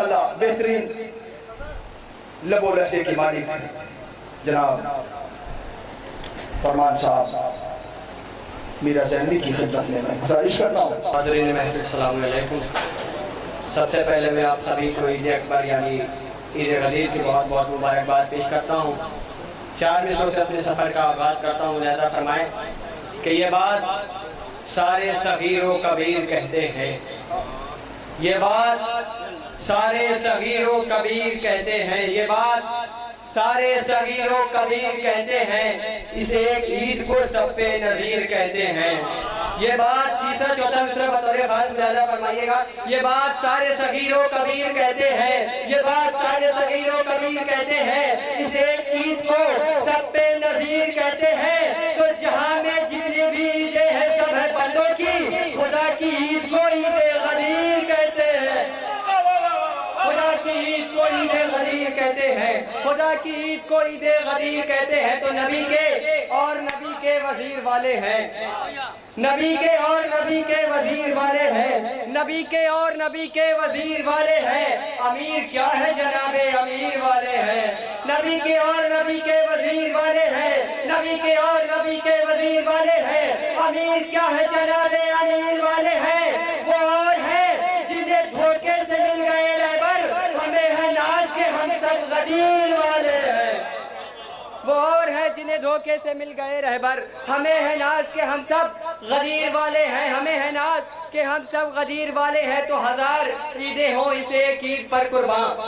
ماشاءاللہ بہترین لب و لہجے کی مالک جناب فرمان صاحب میرا زہنی کی خدمت میں گزارش کرتا ہوں۔ حاضرین محفل السلام علیکم۔ سب سے پہلے میں آپ سبھی کو عید اکبر یعنی عید غدیر کی بہت بہت مبارکباد پیش کرتا ہوں۔ 4 منٹوں سے اپنے سفر کا آغاز کرتا ہوں۔ ملاحظہ فرمائیں کہ یہ بات سارے صغیر و کبیر کہتے ہیں، یہ بات سارے صغیر و کبیر کہتے ہیں، یہ بات سارے صغیر و کبیر کہتے ہیں، اسے ایک عید کو سب پہ نظیر کہتے ہیں۔ یہ بات تیسرا چوتھا مصرع بطور خاص ملاحظہ فرمائیے گا، یہ بات سارے صغیر و کبیر کہتے ہیں، یہ بات سارے صغیر و کبیر کہتے ہیں، اسے ایک عید کو سب پہ نظیر کہتے ہیں۔ تو جہاں میں جتنی بھی عیدیں ہیں سب ہے بندوں کی، خدا کی عید کو عید غدیر کہتے ہیں، خدا کی عید کو عید غدیر کہتے ہیں، خدا کی عید کو عید غدیر کہتے ہیں۔ تو نبی کے اور نبی کے وزیر والے ہیں، نبی کے اور نبی کے وزیر والے ہیں، نبی کے اور نبی کے وزیر والے ہیں، امیر کیا ہے جناب امیر والے ہیں، نبی کے اور نبی کے وزیر والے ہیں، نبی کے اور نبی کے وزیر والے ہیں، امیر کیا ہے جناب امیر والے ہیں۔ وہ اور ہیں جنہیں دھوکے سے مل گئے رہبر، ہمیں ہے ناز کے ہم سب غدیر والے ہیں۔ وہ اور ہے جنہیں دھوکے سے مل گئے رہبر، ہمیں ہے ناز کے ہم سب غدیر والے ہیں، ہمیں ہے ناز کہ ہم سب غدیر والے ہیں۔ تو 1000 عیدیں ہوں اسے ایک عید پر قربان،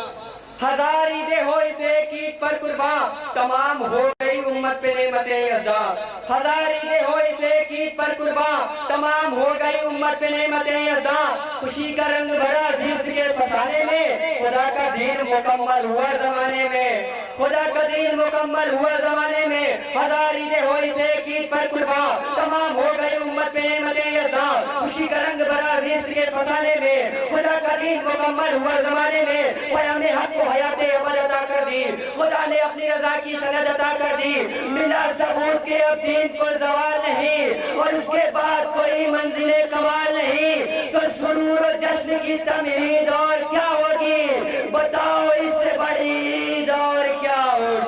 1000 عیدیں ہوں اسے ایک عید پر قربان، تمام ہو گئی امت پہ نعمت یزداں۔ 1000 عیدیں ہوں اسے ایک عید پر قربان، تمام ہو گئی امت پہ نعمت یزداں۔ خوشی کا رنگ بھرا زیست کے فسانے میں، خدا کا دین مکمل ہوا زمانے میں، خدا کا دین مکمل ہوا زمانے میں۔ 1000 عیدیں ہوں اسے ایک عید پر قربان، تمام ہو گئی امت پہ نعمت یزداں۔ خوشی کا رنگ بھرا زیست کے فسانے میں، خدا کا دین مکمل ہوا زمانے میں۔ پیام حق کو حیات ابد عطا کر دی، خدا نے اپنی رضا کی سند عطا کر دی۔ ملا ثبوت کے اب دین کو زوال نہیں، اور اس کے بعد کوئی منزل کمال نہیں۔ تو سرور و جشن کی تمہید اور کیا ہوگی، بتاؤ اس سے بڑی عید اور کیا ہوگی،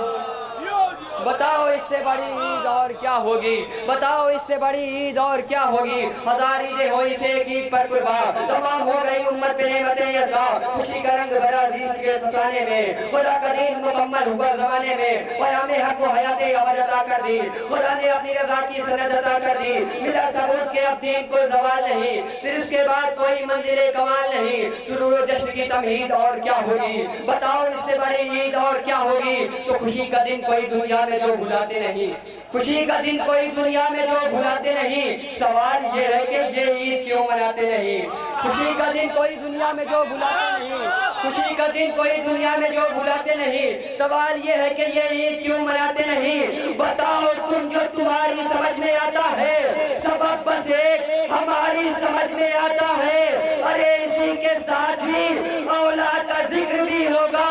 بتاؤ اس سے بڑی عید اور کیا ہوگی، بتاؤ اس سے بڑی عید اور کیا ہوگی۔ 1000 عیدیں ہو اسے ایک عید پر قربان، تمام ہو گئی امت پہ نعمت یزداں۔ خوشی کا رنگ بھرا زیست کے فسانے میں، خدا کا دین مکمل ہوا زمانے میں۔ پیام حق کو حیات ابد عطا کر دی، خدا نے اپنی رضا کی سند عطا کر دی۔ ملا ثبوت کے اب دین کو زوال نہیں، پھر اس کے بعد کوئی منزل کمال نہیں۔ سرور و جشن کی تمہید اور کیا ہوگی، بتاؤ اس سے بڑی عید اور کیا ہوگی۔ تو خوشی کا دن کوئی دنیا میں جو بھلاتے نہیں، خوشی کا دن کوئی دنیا میں جو بھلاتے نہیں، سوال یہ ہے کہ یہ عید کیوں مناتے نہیں۔ خوشی کا دن کوئی دنیا میں جو بھلاتے نہیں، خوشی کا دن کوئی دنیا میں جو بھلاتے نہیں، سوال یہ ہے کہ یہ عید کیوں مناتے نہیں۔ بتاؤ تم جو تمہاری سمجھ میں آتا ہے، سبب بس ایک ہماری سمجھ میں آتا ہے۔ ارے اسی کے ساتھ ہی مولا کا ذکر بھی ہوگا،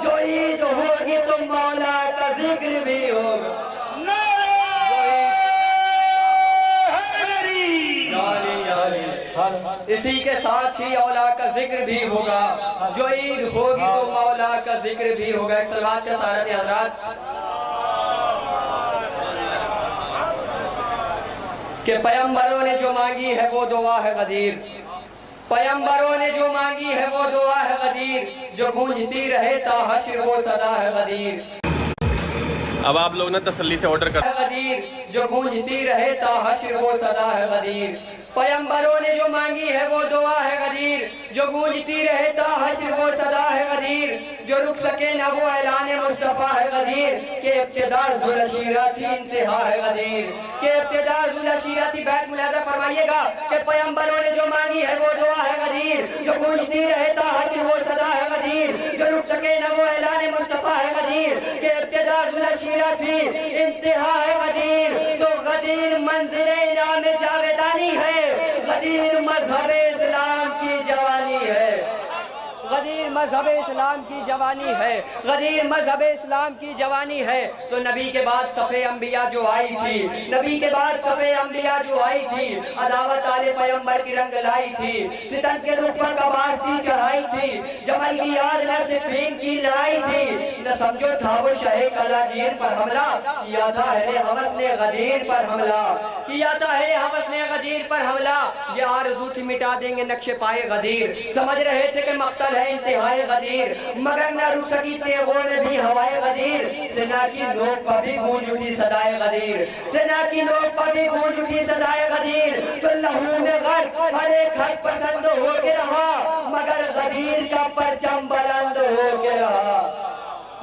جو عید ہوگی تو مولا کا ذکر بھی ہوگا۔ اسی کے ساتھ ہی اولا کا ذکر بھی ہوگا، جو عید ہوگی تو مولا کا ذکر بھی ہوگا۔ ایک صلوات کا سارت حضرات کہ پیغمبروں نے جو مانگی ہے وہ دعا ہے غدیر، پیغمبروں نے جو مانگی ہے وہ دعا ہے غدیر، جو گونجتی رہے تا حشر وہ صدا ہے غدیر۔ اب آپ لوگ نا تسلی سے آرڈر کر غدیر، جو گونجتی رہے تا حشر وہ صدا ہے غدیر۔ پیغمبروں نے جو مانگی ہے وہ دعا ہے غدیر، جو گونجتی رہے تا حشر وہ صدا ہے غدیر۔ جو رک سکے نہ وہ اعلان مصطفیٰ ہے غدیر، کہ ابتدا ذوالعشیرہ تھی انتہا ہے غدیر، کہ ابتدا ذوالعشیرہ تھی۔ بیت ملاحظہ فرمائیے گا کہ پیغمبروں نے جو مانگی ہے وہ دعا ہے غدیر، جو گونجتی رہے تا حشر وہ صدا ہے غدیر۔ جو رک سکے نہ وہ اعلان مصطفیٰ ہے غدیر، کہ ابتدا ذوالعشیرہ تھی انتہا ہے غدیر۔ تو غدیر منزل انعام جاویدانی ہے، غدیر مذہب اسلام کی جوانی ہے، غدیر مذہب اسلام کی جوانی ہے، غدیر مذہب اسلام کی جوانی ہے۔ تو نبی کے بعد صفِ انبیاء جو آئی تھی، نبی کے بعد صفِ انبیاء جو آئی تھی، عداوت آل پیغمبر کی رنگ لائی تھی، ستم کے رخ پر کباشتی چڑھائی تھی، جمل کی یاد میں صفین کی لڑائی تھی، نہ سمجھو تھا وہ شہ کلاگیر پر حملہ، کیا تھا اہل حوث نے غدیر پر حملہ، کیا تھا اہل حوث نے غدیر پر حملہ۔ یہ آرزو تھی مٹا دیں گے نقش پائے غدیر، سمجھ رہے تھے کہ مقتل ہے انتہائے غدیر، مگر نہ رک سکی تیغوں میں بھی ہوائے غدیر، سنا کی نوک پر بھی گونج اٹھی صدائے غدیر، سنا کی نوک پر بھی گونج اٹھی صدائے غدیر۔ تو لہو میں غرق ہر ایک حق پسند ہو کے رہا، مگر غدیر کا پرچم بلند ہو کے رہا،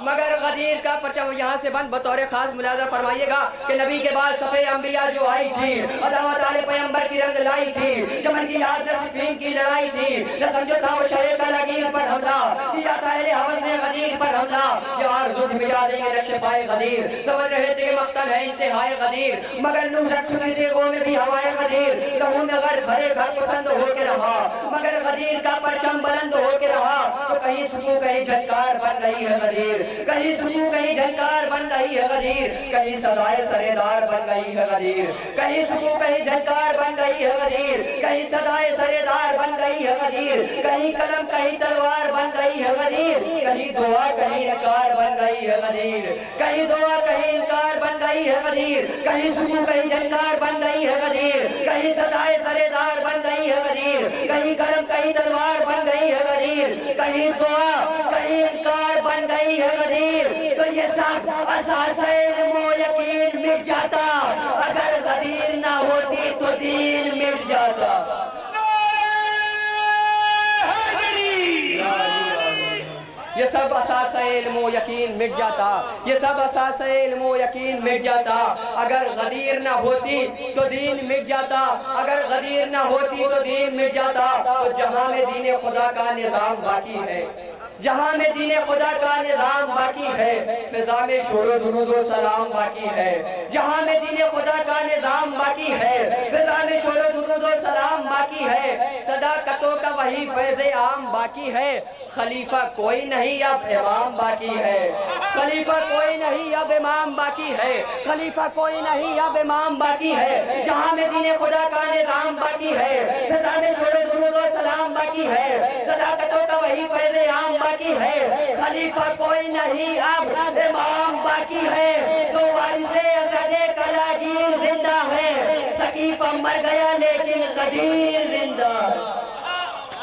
مگر غدیر کا پرچم۔ یہاں سے بند بطور خاص ملاحظہ فرمائیے گا کہ نبی کے بعد صفِ انبیاء جو آئی تھی، عداوت آل پیغمبر کی رنگ لائی تھی، جمل کی یاد میں صفین کی لڑائی تھی، نہ سمجھو تھا وہ شہ کلاگیر پر حملہ، کیا تھا اہل حوث نے غدیر پر حملہ، یہ آرزو تھی مٹا دیں گے نقش پائے غدیر، سمجھ رہے تھے کہ مقتل ہے انتہائے غدیر، مگر نو رکھ سکی تیغوں میں بھی ہوائے غدیر، لہو میں غرق ہر ایک حق پسند ہو کے رہا، مگر غدیر کا پرچم بلند ہو کے رہا۔ تو کہیں سکو کہیں جھنکار بن گئی ہے غدیر، کہیں سکو کہیں جھنکار بن گئی ہے غدیر، کہیں صدائے سریدار بن گئی ہے غدیر، کہیں سکو کہیں جھنکار بن گئی ہے غدیر، کہیں صدائے سریدار بن گئی ہے غدیر، کہیں قلم کہیں تلوار بن گئی ہے غدیر، کہیں دعا کہیں انکار بن گئی ہے غدیر، کہیں دعا کہیں انکار بن گئی ہے غدیر، کہیں سکو کہیں جھنکار بن گئی ہے غدیر، کہیں صدائے سریدار بن گئی ہے غدیر، کہیں قلم کہیں تلوار بن گئی ہے غدیر، کہیں دعا کہیں انکار بن گئی ہے غدیر۔ تو یہ سب اساس علم و یقین مٹ جاتا، اگر غدیر نہ ہوتی تو دین مٹ جاتا۔ یہ سب اساس علم و یقین مٹ جاتا، یہ سب اساس علم و یقین مٹ جاتا، اگر غدیر نہ ہوتی تو دین مٹ جاتا، اگر غدیر نہ ہوتی تو دین مٹ جاتا۔ تو جہاں میں دین خدا کا نظام باقی ہے، جہاں میں دین خدا کا نظام باقی ہے، فضا میں شور و درود و سلام باقی ہے، جہاں میں دین خدا کا نظام باقی ہے، فضا میں شور و درود و سلام باقی ہے، صداقتوں کا وہی فیض عام باقی ہے، خلیفہ کوئی نہیں اب امام باقی ہے، خلیفہ کوئی نہیں اب امام باقی ہے، خلیفہ کوئی نہیں اب امام باقی ہے، جہاں میں دین خدا کا نظام باقی ہے، فضا میں شور و درود و سلام باقی ہے، صداقتوں کا وہی فیض عام باقی ہے، خلیفہ کوئی نہیں اب امام باقی ہے۔ تو وارث اسد کلاگیر زندہ ہے، سقیفہ مر گیا لیکن غدیر زندہ ہے،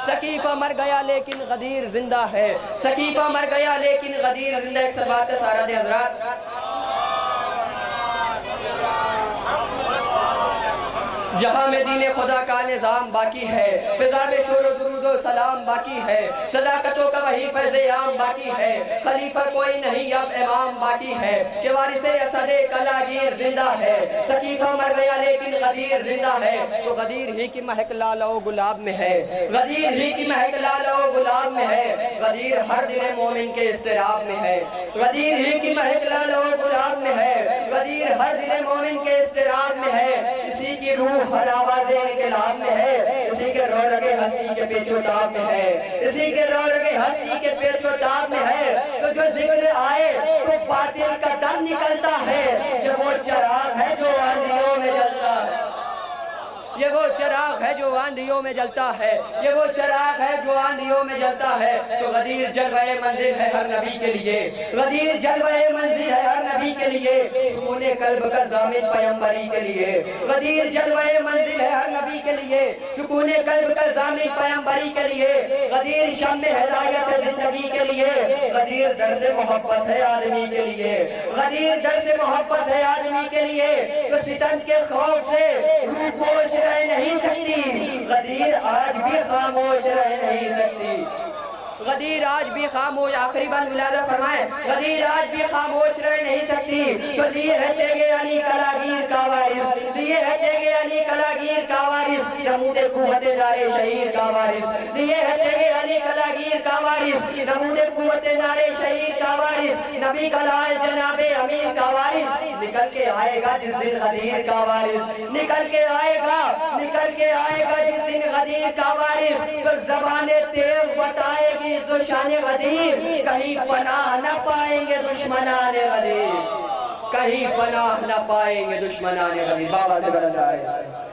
سقیفہ مر گیا لیکن غدیر زندہ ہے، سقیفہ مر گیا لیکن غدیر زندہ۔ ایک سب بات ہے سارا دے حضرات، جہاں میں دین خدا کا نظام باقی ہے، فضا میں شور و درود و سلام باقی ہے، صداقتوں کا وہی فیض عام باقی ہے، خلیفہ کوئی نہیں اب امام باقی ہے، کہ وارث اسد کلاگیر زندہ ہے، سقیفہ مر گیا لیکن غدیر زندہ ہے۔ تو غدیر ہی کی مہک لال و گلاب میں ہے، غدیر ہی کی مہک لال و گلاب میں ہے، غدیر ہر دل مومن کے اضطراب میں ہے، غدیر ہی کی مہک لال و گلاب میں ہے، غدیر ہر دل مومن کے اضطراب میں ہے، اسی کی روح ہر آواز انقلاب میں ہے، اسی کے رو رگے ہستی کے پیچ و تاب میں ہے، اسی کے رو رگے ہستی کے پیچ و تاب میں ہے۔ تو جو ذکر آئے تو باطل کا دم نکلتا ہے، یہ وہ چراغ ہے جو آندھیوں میں جلتا ہے، یہ وہ چراغ ہے جو آندھیوں میں جلتا ہے، یہ وہ چراغ ہے جو آندھیوں میں جلتا ہے۔ تو غدیر جلوہ منزل ہے ہر نبی کے لیے، غدیر جلوہ منزل ہے ہر نبی کے لیے، سکون قلب کا ضامن پیمبری کے لیے، غدیر جلوہ منزل ہے ہر نبی کے لیے، سکون قلب کا ضامن پیمبری کے لیے، غدیر شمع ہدایت زندگی کے لیے، غدیر درس محبت ہے آدمی کے لیے، غدیر درس محبت ہے آدمی کے لیے۔ تو ستم کے خوف سے روح پوش رہ نہیں سکتی، غدیر آج بھی خاموش رہ نہیں سکتی، غدیر آج بھی خاموش، آخری بات ملاحظہ فرمائیں، غدیر آج بھی خاموش رہ نہیں سکتی۔ تو لیے ہے تیغ علی کلاگیر کا وارث، لیے ہے تیغ علی کلاگیر کا وارث، نمود قوت نار شہیر کا وارث، لیے ہے تیغ علی کلاگیر کا وارث، نمود قوت نار شہیر کا وارث، نبی کا لال جناب امیر کا وارث، نکل کے آئے گا جس دن غدیر کا وارث، نکل کے آئے گا، نکل کے آئے گا جس دن غدیر غدیر کا وارث تو زبان تیغ بتائے گی دشمن غدیر کہیں پناہ نہ پائیں گے دشمنان غدیر کہیں پناہ نہ پائیں گے دشمنان غدیر بابا سے بلند آئے